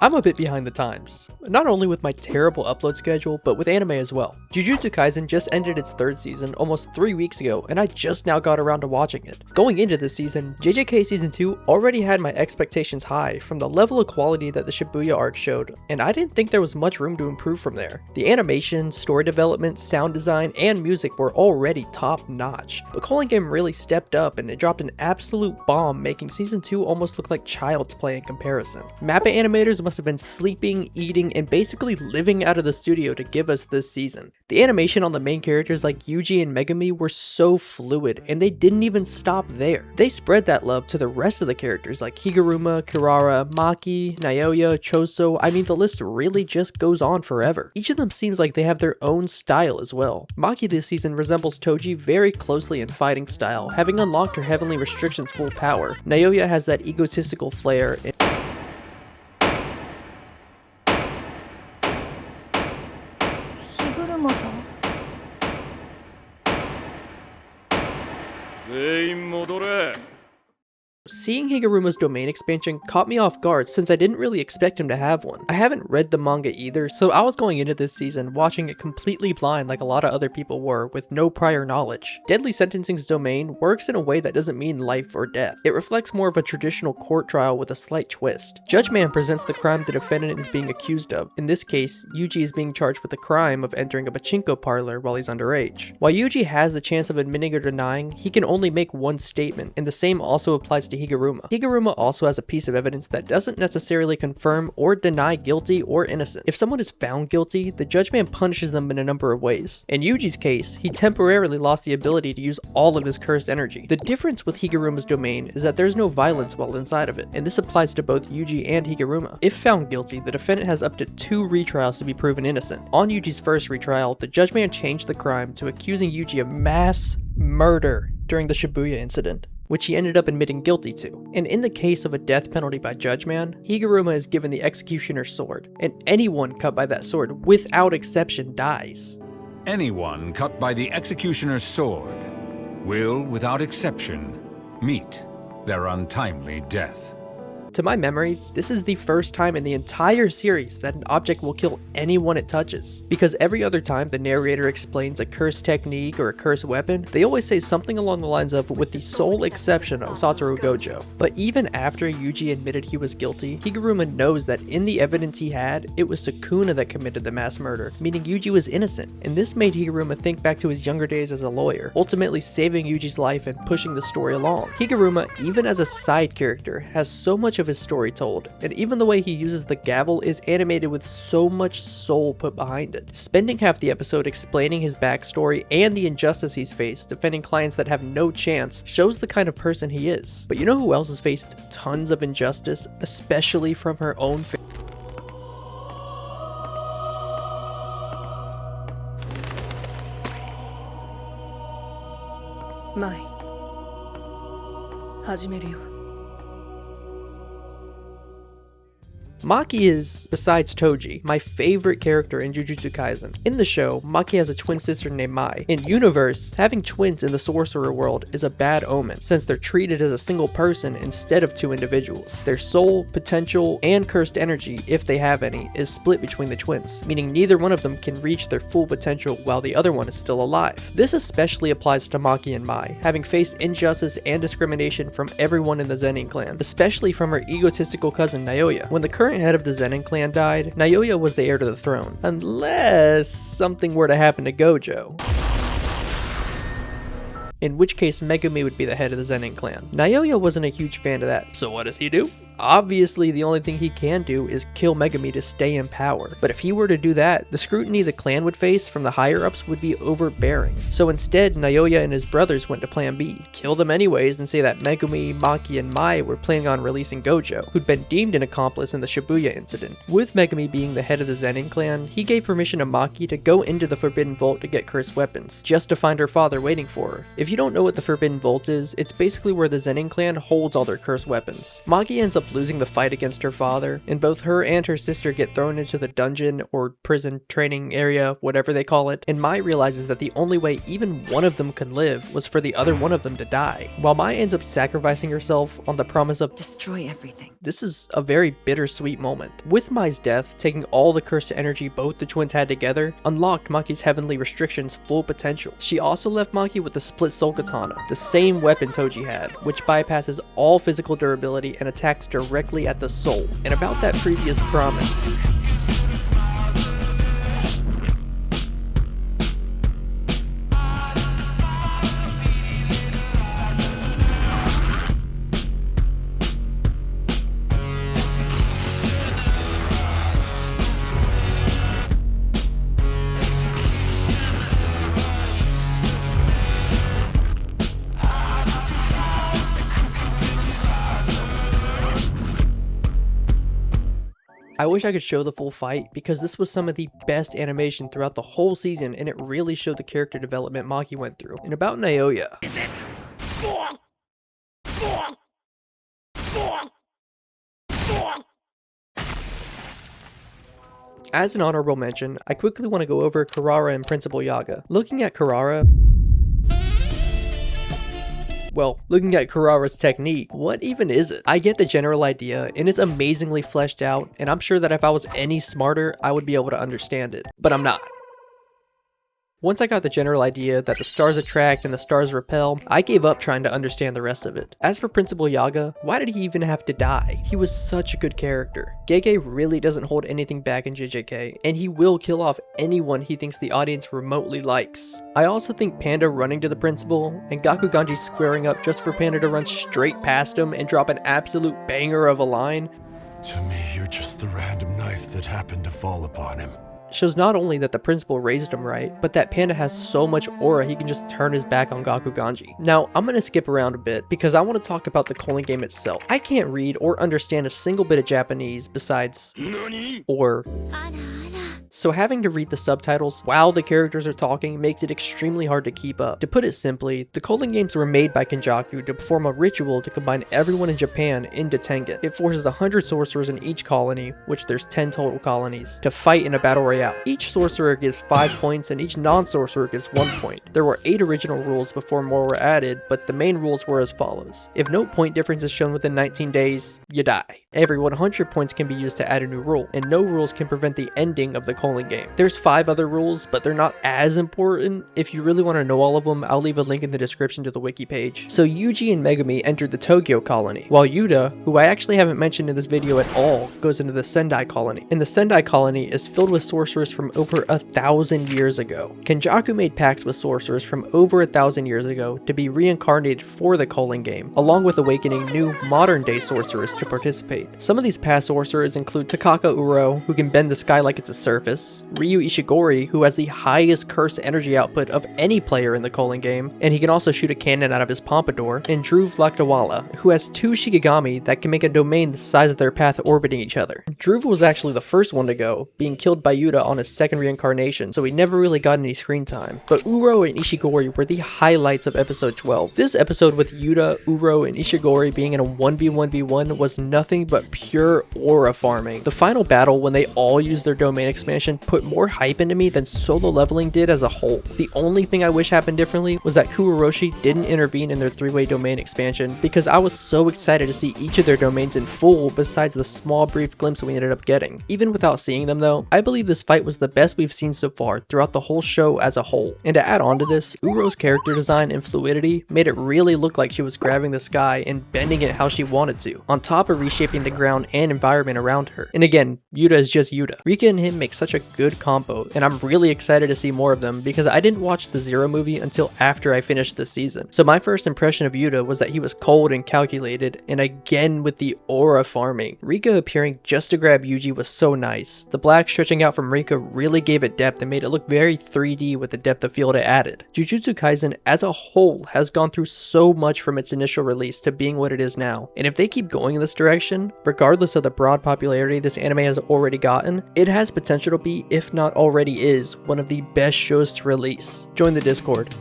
I'm a bit behind the times, not only with my terrible upload schedule, but with anime as well. Jujutsu Kaisen just ended its third season almost 3 weeks ago, and I just now got around to watching it. Going into this season, JJK Season 2 already had my expectations high from the level of quality that the Shibuya arc showed, and I didn't think there was much room to improve from there. The animation, story development, sound design, and music were already top notch, but Culling Game really stepped up and it dropped an absolute bomb, making Season 2 almost look like child's play in comparison. Mappa animators must have been sleeping, eating, and basically living out of the studio to give us this season. The animation on the main characters like Yuji and Megumi were so fluid, and they didn't even stop there. They spread that love to the rest of the characters like Higuruma, Kirara, Maki, Naoya, Choso. I mean, the list really just goes on forever. Each of them seems like they have their own style as well. Maki this season resembles Toji very closely in fighting style, having unlocked her Heavenly Restrictions full power. Naoya has that egotistical flair, and seeing Higuruma's domain expansion caught me off guard since I didn't really expect him to have one. I haven't read the manga either, so I was going into this season watching it completely blind like a lot of other people were, with no prior knowledge. Deadly Sentencing's domain works in a way that doesn't mean life or death. It reflects more of a traditional court trial with a slight twist. Judge-Man presents the crime the defendant is being accused of. In this case, Yuji is being charged with the crime of entering a pachinko parlor while he's underage. While Yuji has the chance of admitting or denying, he can only make one statement, and the same also applies to Higuruma. Higuruma also has a piece of evidence that doesn't necessarily confirm or deny guilty or innocent. If someone is found guilty, the judge-man punishes them in a number of ways. In Yuji's case, he temporarily lost the ability to use all of his cursed energy. The difference with Higuruma's domain is that there's no violence while inside of it, and this applies to both Yuji and Higuruma. If found guilty, the defendant has up to 2 retrials to be proven innocent. On Yuji's first retrial, the judge-man changed the crime to accusing Yuji of mass murder during the Shibuya incident, which he ended up admitting guilty to. And in the case of a death penalty by Judge-Man, Higuruma is given the executioner's sword, and anyone cut by that sword, without exception, dies. Anyone cut by the executioner's sword will, without exception, meet their untimely death. To my memory, this is the first time in the entire series that an object will kill anyone it touches. Because every other time the narrator explains a cursed technique or a cursed weapon, they always say something along the lines of, with the sole exception of Satoru Gojo. But even after Yuji admitted he was guilty, Higuruma knows that in the evidence he had, it was Sukuna that committed the mass murder, meaning Yuji was innocent. And this made Higuruma think back to his younger days as a lawyer, ultimately saving Yuji's life and pushing the story along. Higuruma, even as a side character, has so much of his story told, and even the way he uses the gavel is animated with so much soul put behind it. Spending half the episode explaining his backstory and the injustice he's faced, defending clients that have no chance, shows the kind of person he is. But you know who else has faced tons of injustice, especially from her own family? Mai. 始めるよ。 Maki is, besides Toji, my favorite character in Jujutsu Kaisen. In the show, Maki has a twin sister named Mai. In universe, having twins in the sorcerer world is a bad omen, since they're treated as a single person instead of 2 individuals. Their soul, potential, and cursed energy, if they have any, is split between the twins, meaning neither one of them can reach their full potential while the other one is still alive. This especially applies to Maki and Mai, having faced injustice and discrimination from everyone in the Zenin clan, especially from her egotistical cousin Naoya. When the current head of the Zenin clan died, Naoya was the heir to the throne, unless something were to happen to Gojo, in which case Megumi would be the head of the Zenin clan. Naoya wasn't a huge fan of that, so what does he do? Obviously, the only thing he can do is kill Megumi to stay in power. But if he were to do that, the scrutiny the clan would face from the higher-ups would be overbearing. So instead, Naoya and his brothers went to plan B, kill them anyways and say that Megumi, Maki, and Mai were planning on releasing Gojo, who'd been deemed an accomplice in the Shibuya incident. With Megumi being the head of the Zenin clan, he gave permission to Maki to go into the Forbidden Vault to get cursed weapons, just to find her father waiting for her. If you don't know what the Forbidden Vault is, it's basically where the Zenin clan holds all their cursed weapons. Maki ends up up losing the fight against her father, and both her and her sister get thrown into the dungeon or prison training area, whatever they call it, and Mai realizes that the only way even one of them could live was for the other one of them to die, while Mai ends up sacrificing herself on the promise of destroy everything. This is a very bittersweet moment. With Mai's death, taking all the cursed energy both the twins had together, unlocked Maki's heavenly restrictions' full potential. She also left Maki with the split soul katana, the same weapon Toji had, which bypasses all physical durability and attacks directly at the soul. And about that previous promise, I wish I could show the full fight because this was some of the best animation throughout the whole season, and it really showed the character development Maki went through. And about Naoya, as an honorable mention, I quickly want to go over Kurara and Principal Yaga. Looking at Kurara's technique, what even is it? I get the general idea, and it's amazingly fleshed out, and I'm sure that if I was any smarter, I would be able to understand it, but I'm not. Once I got the general idea that the stars attract and the stars repel, I gave up trying to understand the rest of it. As for Principal Yaga, why did he even have to die? He was such a good character. Gege really doesn't hold anything back in JJK, and he will kill off anyone he thinks the audience remotely likes. I also think Panda running to the principal, and Gakuganji squaring up just for Panda to run straight past him and drop an absolute banger of a line. To me, you're just the random knife that happened to fall upon him. Shows not only that the principal raised him right, but that Panda has so much aura he can just turn his back on Gakuganji. Now, I'm gonna skip around a bit because I want to talk about the Culling Game itself. I can't read or understand a single bit of Japanese besides or. So having to read the subtitles while the characters are talking makes it extremely hard to keep up. To put it simply, the Culling Games were made by Kenjaku to perform a ritual to combine everyone in Japan into Tengen. It forces 100 sorcerers in each colony, which there's 10 total colonies, to fight in a battle royale. Each sorcerer gives 5 points and each non-sorcerer gives 1 point. There were 8 original rules before more were added, but the main rules were as follows. If no point difference is shown within 19 days, you die. Every 100 points can be used to add a new rule, and no rules can prevent the ending of the Culling Game. There's 5 other rules, but they're not as important. If you really want to know all of them, I'll leave a link in the description to the wiki page. So Yuji and Megumi entered the Tokyo colony, while Yuta, who I actually haven't mentioned in this video at all, goes into the Sendai colony. And the Sendai colony is filled with sorcerers from over 1,000 years ago. Kenjaku made pacts with sorcerers from over 1,000 years ago to be reincarnated for the Culling Game, along with awakening new modern-day sorcerers to participate. Some of these past sorcerers include Takaka Uro, who can bend the sky like it's a surface, Ryu Ishigori, who has the highest cursed energy output of any player in the Culling Game, and he can also shoot a cannon out of his pompadour, and Dhruv Lakdawala, who has 2 Shikigami that can make a domain the size of their path orbiting each other. Dhruv was actually the first one to go, being killed by Yuta on his second reincarnation, so he never really got any screen time. But Uro and Ishigori were the highlights of episode 12. This episode with Yuta, Uro, and Ishigori being in a 1v1v1 was nothing but pure aura farming. The final battle, when they all used their domain expansion, put more hype into me than solo leveling did as a whole. The only thing I wish happened differently was that Kuroshi didn't intervene in their 3-way domain expansion, because I was so excited to see each of their domains in full besides the small brief glimpse we ended up getting. Even without seeing them though, I believe this fight was the best we've seen so far throughout the whole show as a whole. And to add on to this, Uro's character design and fluidity made it really look like she was grabbing the sky and bending it how she wanted to, on top of reshaping the ground and environment around her. And again, Yuta is just Yuta. Rika and him make such a good combo, and I'm really excited to see more of them because I didn't watch the Zero movie until after I finished this season. So my first impression of Yuta was that he was cold and calculated, and again with the aura farming. Rika appearing just to grab Yuji was so nice. The black stretching out from Rika really gave it depth and made it look very 3D with the depth of field it added. Jujutsu Kaisen as a whole has gone through so much from its initial release to being what it is now, and if they keep going in this direction, regardless of the broad popularity this anime has already gotten, it has potential to be, if not already is, one of the best shows to release. Join the Discord.